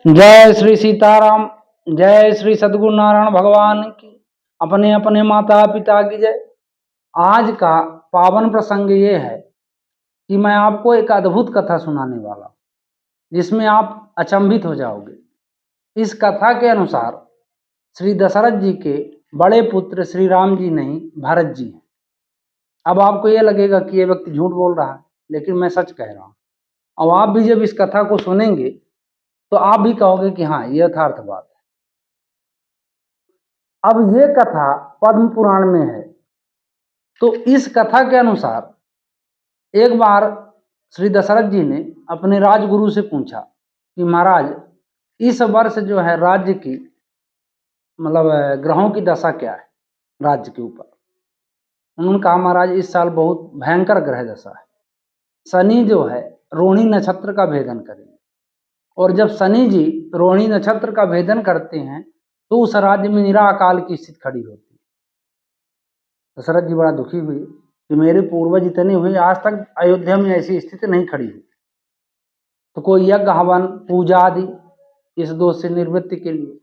जय श्री सीताराम। जय श्री सद्गुरु नारायण भगवान की। अपने अपने माता पिता की जय। आज का पावन प्रसंग ये है कि मैं आपको एक अद्भुत कथा सुनाने वाला हूं, जिसमें आप अचंभित हो जाओगे। इस कथा के अनुसार श्री दशरथ जी के बड़े पुत्र श्री राम जी नहीं, भरत जी हैं। अब आपको यह लगेगा कि यह व्यक्ति झूठ बोल रहा है, लेकिन मैं सच कह रहा हूं। और आप भी जब इस कथा को सुनेंगे तो आप भी कहोगे कि हाँ, ये यथार्थ बात है। अब ये कथा पद्म पुराण में है। तो इस कथा के अनुसार एक बार श्री दशरथ जी ने अपने राजगुरु से पूछा कि महाराज, इस वर्ष जो है राज्य की ग्रहों की दशा क्या है राज्य के ऊपर। उन्होंने कहा महाराज, इस साल बहुत भयंकर ग्रह दशा है। शनि जो है रोहिणी नक्षत्र का भेदन करेंगे, और जब शनि जी रोहिणी नक्षत्र का भेदन करते हैं तो उस राज्य में निरा अकाल की स्थिति खड़ी होती है। दशरथ जी बड़ा दुखी हुए कि मेरे पूर्वज इतने हुए, आज तक अयोध्या में ऐसी स्थिति नहीं खड़ी हुई। तो कोई यज्ञ हवन पूजा आदि इस दोष से निवृत्ति के लिए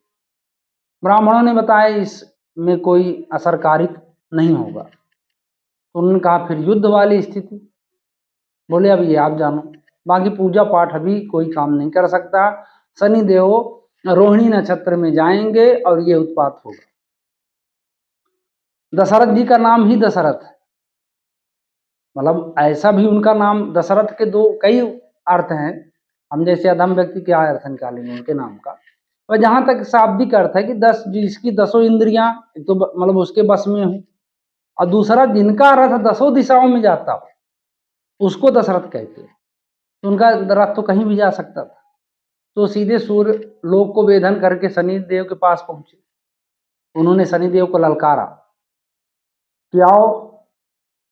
ब्राह्मणों ने बताया इसमें कोई असरकारी नहीं होगा। तो उन्होंने कहा फिर युद्ध वाली स्थिति। बोले अब ये आप जानो, बाकी पूजा पाठ अभी कोई काम नहीं कर सकता। शनि देव रोहिणी नक्षत्र में जाएंगे और ये उत्पात होगा। दशरथ जी का नाम ही दशरथ है, ऐसा भी उनका नाम दशरथ के कई अर्थ हैं। हम जैसे अधम व्यक्ति क्या अर्थ निकालेंगे उनके नाम का। और जहां तक शाब्दिक अर्थ है कि जिसकी 10 इंद्रियां तो उसके बस में हो, और दूसरा जिनका रथ 10 दिशाओं में जाता हो उसको दशरथ कहते हैं। तो उनका रथ तो कहीं भी जा सकता था। तो सीधे सूर्य लोक को वेधन करके शनिदेव के पास पहुंचे। उन्होंने शनिदेव को ललकारा कि आओ,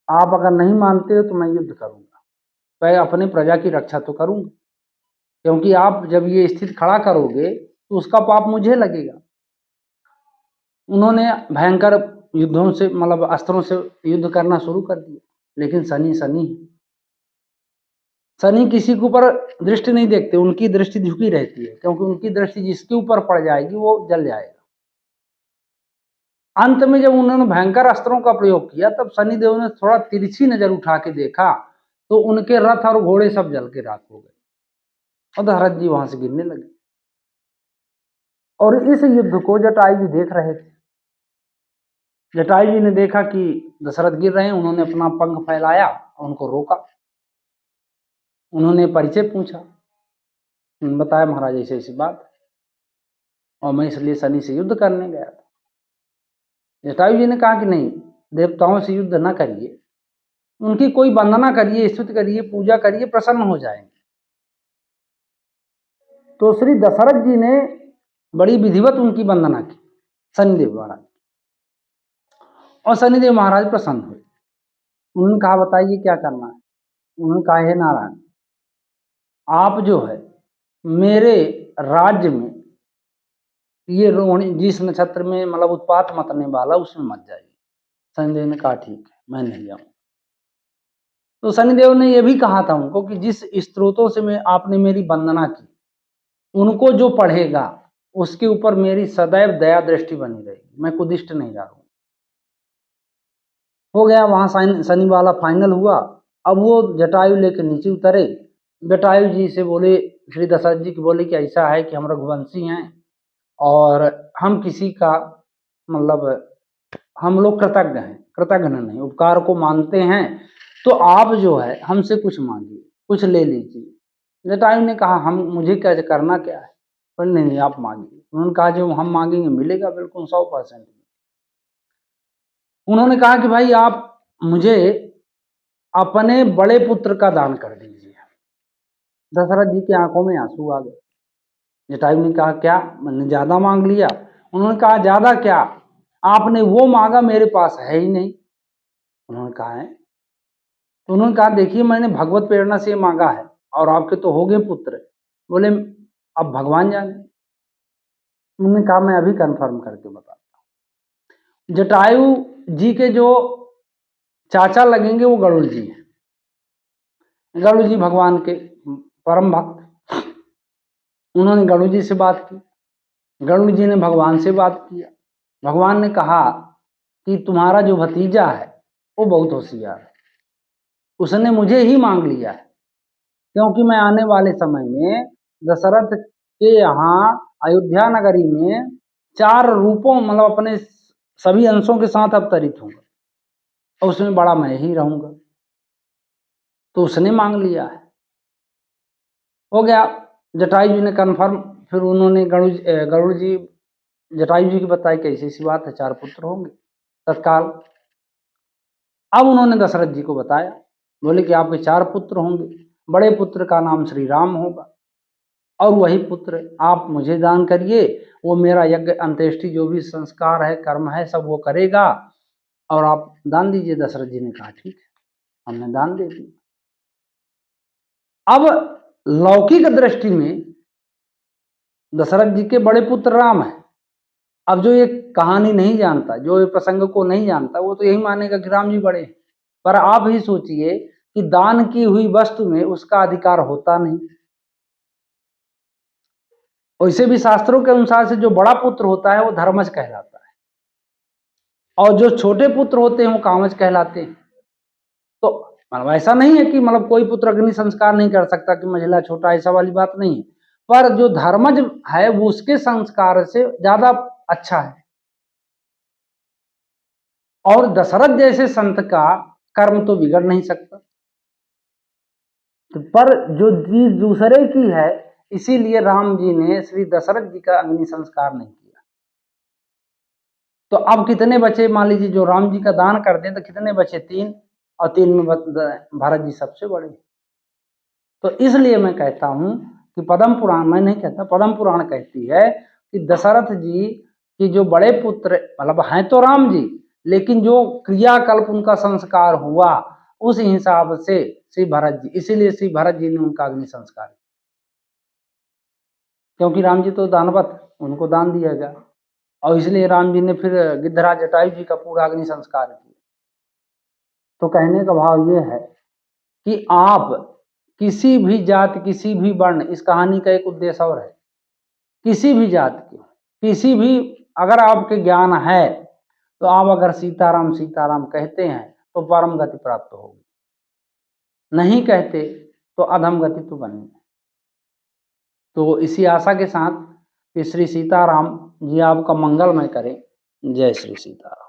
आप अगर नहीं मानते हो तो मैं युद्ध करूंगा, मैं अपने प्रजा की रक्षा तो करूंगा, क्योंकि आप जब ये स्थिति खड़ा करोगे तो उसका पाप मुझे लगेगा। उन्होंने भयंकर युद्धों से अस्त्रों से युद्ध करना शुरू कर दिया। लेकिन शनि किसी के ऊपर दृष्टि नहीं देखते, उनकी दृष्टि झुकी रहती है, क्योंकि उनकी दृष्टि जिसके ऊपर पड़ जाएगी वो जल जाएगा। अंत में जब उन्होंने भयंकर अस्त्रों का प्रयोग किया तब शनिदेव ने थोड़ा तिरछी नजर उठा के देखा तो उनके रथ और घोड़े सब जल के राख हो गए और दशरथ जी वहां से गिरने लगे। और इस युद्ध को जटायु जी देख रहे थे। जटायु जी ने देखा कि दशरथ गिर रहे हैं, उन्होंने अपना पंख फैलाया और उनको रोका। उन्होंने परिचय पूछा, उन्होंने बताया महाराज ऐसी ऐसी बात, और मैं इसलिए शनि से युद्ध करने गया था। जटायु जी ने कहा कि नहीं, देवताओं से युद्ध न करिए, उनकी कोई वंदना करिए, स्तुति करिए, पूजा करिए, प्रसन्न हो जाएंगे। तो श्री दशरथ जी ने बड़ी विधिवत उनकी वंदना की शनिदेव महाराज, और शनिदेव महाराज प्रसन्न हुए। उन्होंने कहा बताइए क्या करना है। उन्होंने कहा हे नारायण, आप जो है मेरे राज्य में ये रोहिणी जिस नक्षत्र में उत्पात मतने वाला उसमें मत जाइए। शनिदेव ने कहा ठीक है, मैं नहीं जाऊंगा। तो शनिदेव ने यह भी कहा था उनको कि जिस स्त्रोतों से मैं आपने मेरी वंदना की उनको जो पढ़ेगा उसके ऊपर मेरी सदैव दया दृष्टि बनी रहेगी, मैं कुदिष्ट नहीं रहूंगा। हो गया, वहां शनि वाला फाइनल हुआ। अब वो जटायु लेकर नीचे उतरे। जटायु जी से बोले, श्री दशरथ जी की बोले कि ऐसा है कि हम रघुवंशी हैं और हम किसी का हम लोग कृतज्ञ हैं, कृतज्ञ नहीं, उपकार को मानते हैं। तो आप जो है हमसे कुछ मांगिए, कुछ ले लीजिए। जटायु ने कहा मुझे क्या करना क्या है। पर नहीं, आप मांगिए। उन्होंने कहा जो हम मांगेंगे मिलेगा बिल्कुल 100%। उन्होंने कहा कि भाई आप मुझे अपने बड़े पुत्र का दान कर दीजिए। दशरथ जी की आंखों में आंसू आ गए। जटायु ने कहा क्या, मैंने ज्यादा मांग लिया। उन्होंने कहा ज्यादा क्या, आपने वो मांगा मेरे पास है ही नहीं। उन्होंने कहा है। तो उन्होंने कहा देखिए, मैंने भगवत प्रेरणा से मांगा है और आपके तो हो गए पुत्र। बोले अब भगवान जाने। उन्होंने कहा मैं अभी कंफर्म करके बताता हूँ। जटायु जी के जो चाचा लगेंगे वो गरुड़ जी हैं। गरुड़ जी भगवान के परम भक्त। उन्होंने गरुड़ जी से बात की, गरुड़ जी ने भगवान से बात किया। भगवान ने कहा कि तुम्हारा जो भतीजा है वो बहुत होशियार है, उसने मुझे ही मांग लिया है, क्योंकि मैं आने वाले समय में दशरथ के यहाँ अयोध्या नगरी में 4 रूपों मतलब अपने सभी अंशों के साथ अवतरित होऊंगा और उसमें बड़ा मैं ही रहूंगा। तो उसने मांग लिया है, हो गया। जटायु जी ने कन्फर्म, फिर उन्होंने गरुड़ जी जटायु जी की बताई कैसी ऐसी बात है, 4 पुत्र होंगे तत्काल। अब उन्होंने दशरथ जी को बताया, बोले कि आपके 4 पुत्र होंगे, बड़े पुत्र का नाम श्री राम होगा और वही पुत्र आप मुझे दान करिए, वो मेरा यज्ञ अंत्येष्टि जो भी संस्कार है कर्म है सब वो करेगा और आप दान दीजिए। दशरथ जी ने कहा ठीक है, हमने दान दे दिया। अब लौकिक दृष्टि में दशरथ जी के बड़े पुत्र राम है। अब जो ये कहानी नहीं जानता, जो ये प्रसंग को नहीं जानता, वो तो यही मानेगा कि राम जी बड़े हैं। पर आप ही सोचिए कि दान की हुई वस्तु में उसका अधिकार होता नहीं। वैसे भी शास्त्रों के अनुसार से जो बड़ा पुत्र होता है वो धर्मज कहलाता है और जो छोटे पुत्र होते हैं वो कामज कहलाते हैं। तो मतलब ऐसा नहीं है कि मतलब कोई पुत्र अग्नि संस्कार नहीं कर सकता कि महिला छोटा, ऐसा वाली बात नहीं है। पर जो धर्मज है वो उसके संस्कार से ज्यादा अच्छा है। और दशरथ जैसे संत का कर्म तो बिगड़ नहीं सकता, तो पर जो चीज दूसरे की है, इसीलिए राम जी ने श्री दशरथ जी का अग्नि संस्कार नहीं किया। तो अब कितने बचे, मान लीजिए जो राम जी का दान कर दें तो कितने बचे, 3, और 3 में भरत जी सबसे बड़े। तो इसलिए मैं कहता हूं कि पद्म पुराण, मैं नहीं कहता, पद्म पुराण कहती है कि दशरथ जी की जो बड़े पुत्र मतलब हैं तो राम जी, लेकिन जो क्रियाकल्प उनका संस्कार हुआ उस हिसाब से श्री भरत जी, इसीलिए श्री भरत जी ने उनका अग्नि संस्कार, क्योंकि राम जी तो दानवत, उनको दान दिया गया और इसलिए राम जी ने फिर गिद्धराज जटायु जी का पूरा अग्नि संस्कार किया। तो कहने का भाव ये है कि आप किसी भी जाति, किसी भी वर्ण, इस कहानी का एक उद्देश्य और है, किसी भी जाति के, किसी भी अगर आपके ज्ञान है तो आप अगर सीताराम सीताराम कहते हैं तो परम गति प्राप्त होगी, नहीं कहते तो अधम गति तो बनी है। तो इसी आशा के साथ कि श्री सीताराम जी आपका मंगलमय करें। जय श्री सीताराम।